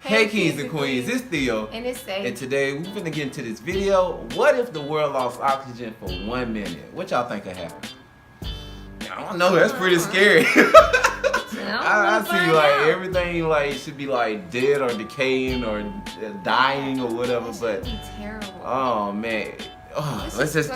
Hey kings and queens, it's Theo. And it's Th. And today we finna get into this video. What if the world lost oxygen for 1 minute? What y'all think could happen? I don't know, that's pretty scary. I see like everything like should be like dead or decaying or dying or whatever, but be terrible. Oh man. Oh, let's just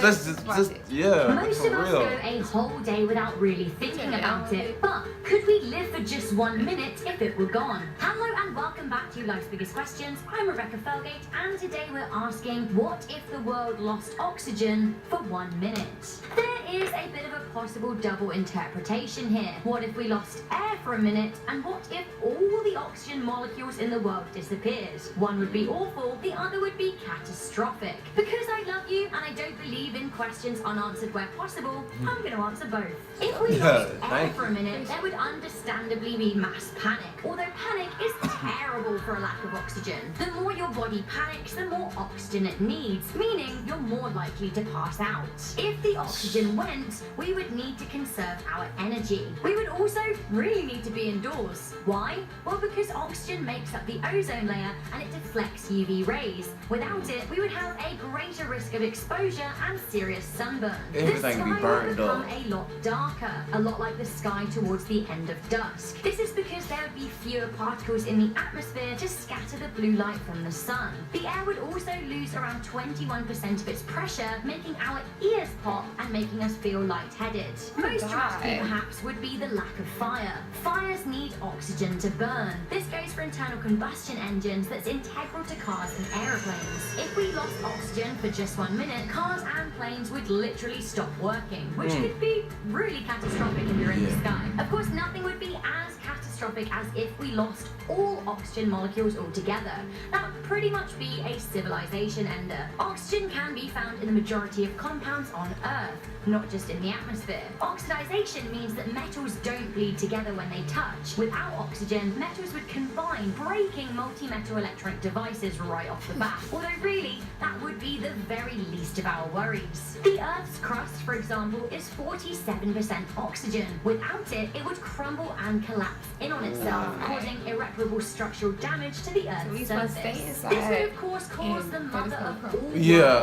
yeah. Most of us go a whole day without really thinking about it, but could we live for just 1 minute if it were gone? Hello and welcome back to Life's Biggest Questions. I'm Rebecca Felgate, and today we're asking, what if the world lost oxygen for 1 minute? There is a bit of a possible double interpretation here. What if we lost air for a minute, and what if all the oxygen molecules in the world disappeared? One would be awful, the other would be catastrophic. Because I love you, and I don't believe in questions unanswered where possible, I'm going to answer both. If we lost air for a minute, there would understandably be mass panic. Although panic is terrible for a lack of oxygen. The more your body panics, the more oxygen it needs, meaning you're more likely to pass out. If the oxygen went, we would need to conserve our energy. We would also really need to be indoors. Why? Well, because oxygen makes up the ozone layer and it deflects UV rays. Without it, we would have a greater risk of exposure and serious sunburn. Everything the be sky burned would become up. a lot darker, a lot like the sky towards the end of dusk. This is because there would be fewer particles in the atmosphere to scatter the blue light from the sun. The air would also lose around 21% of its pressure, making our ears pop and making us feel lightheaded. Most drastically perhaps would be the lack of fire. Fires need oxygen to burn. This goes for internal combustion engines that's integral to cars and aeroplanes. If we lost oxygen for just 1 minute, cars and planes would literally stop working, which could be really catastrophic if you're in the sky. Of course, nothing would be as catastrophic as if we lost all oxygen molecules altogether. That would pretty much be a civilization ender. Oxygen can be found in the majority of compounds on Earth, not just in the atmosphere. Oxidization means that metals don't bleed together when they touch. Without oxygen, metals would combine, breaking multi-metal electronic devices right off the bat. Although really, that would be the very least of our worries. The Earth's crust, for example, is 47% oxygen. Without it, it would crumble and collapse in on itself, causing irreparable structural damage to the Earth's surface. This would, of course, cause the mother of all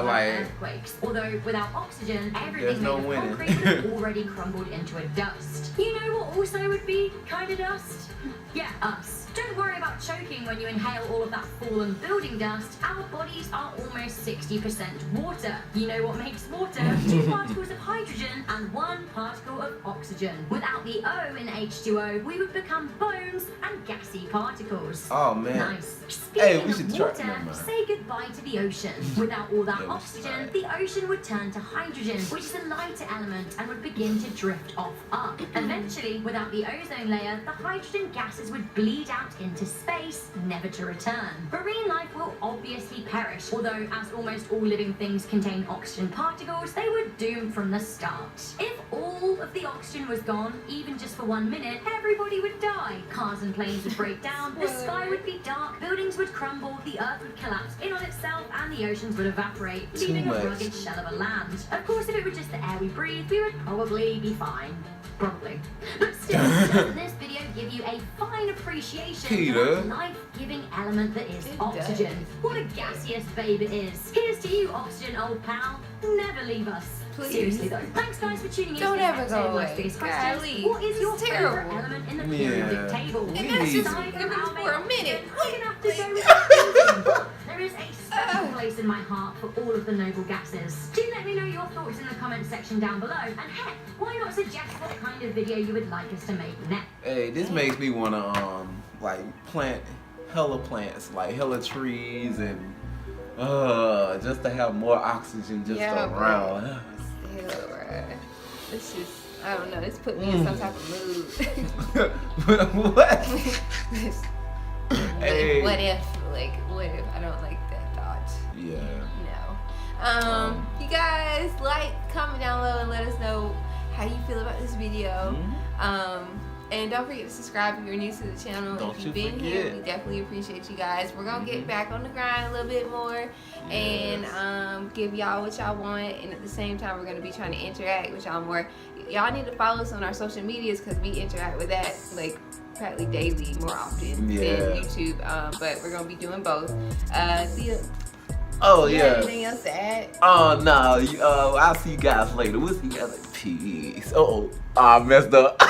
earthquakes. Although without oxygen, everything made of concrete would have already crumbled into a dust. You know what also would be kind of dust? Yeah, us. Don't worry about choking when you inhale all of that fallen building dust. Our bodies are almost 60% water. You know what makes water? 2 particles of hydrogen and 1 particle of oxygen. Without the O in H2O, we would become bones and gassy particles. Oh man. Nice. Speaking we should of water, say goodbye to the ocean. Without all that oxygen, the ocean would turn to hydrogen, which is a lighter element, and would begin to drift off up. Eventually, without the ozone layer, the hydrogen gases would bleed out into space, never to return. Marine life will obviously perish, although as almost all living things contain oxygen particles, they were doomed from the start. If all of the oxygen was gone, even just for 1 minute, everybody would die. Cars and planes would break down, the sky would be dark, buildings would crumble, the earth would collapse in on itself, and the oceans would evaporate, leaving a rugged shell of a land. Of course, if it were just the air we breathe, we would probably be fine. Probably. But still, doesn't this video give you a fine appreciation for the life-giving element that is oxygen? What a gaseous babe it is. Here's to you, oxygen, old pal. Never leave us. Please. Seriously though. Thanks guys for tuning in. Don't to this ever episode go of Life's away. Biggest Questions. Golly. What is your It's favorite terrible. element in the periodic table? And that's just Decide it was how for a minute. I'm gonna have to go with oxygen, but there is a special place in my heart for all of the noble gases. Do let me know your thoughts in the comment section down below, and heck, why not suggest what kind of video you would like us to make next? Hey, this makes me wanna like plant hella plants, like hella trees, and just to have more oxygen just around. It's just, I don't know, it's put me in some type of mood. What? Hey. What if, I don't like that thought. Yeah. No. You guys, comment down below and let us know how you feel about this video. And don't forget to subscribe if you're new to the channel. Don't if you've you been here, forget. we definitely appreciate you guys. We're gonna get back on the grind a little bit more and give y'all what y'all want. And at the same time, we're gonna be trying to interact with y'all more. Y'all need to follow us on our social medias because we interact with that like practically daily, more often than YouTube. But we're gonna be doing both. Oh you yeah. got anything else to add? Oh no. I'll see you guys later. We'll see you guys later. Peace. I messed up.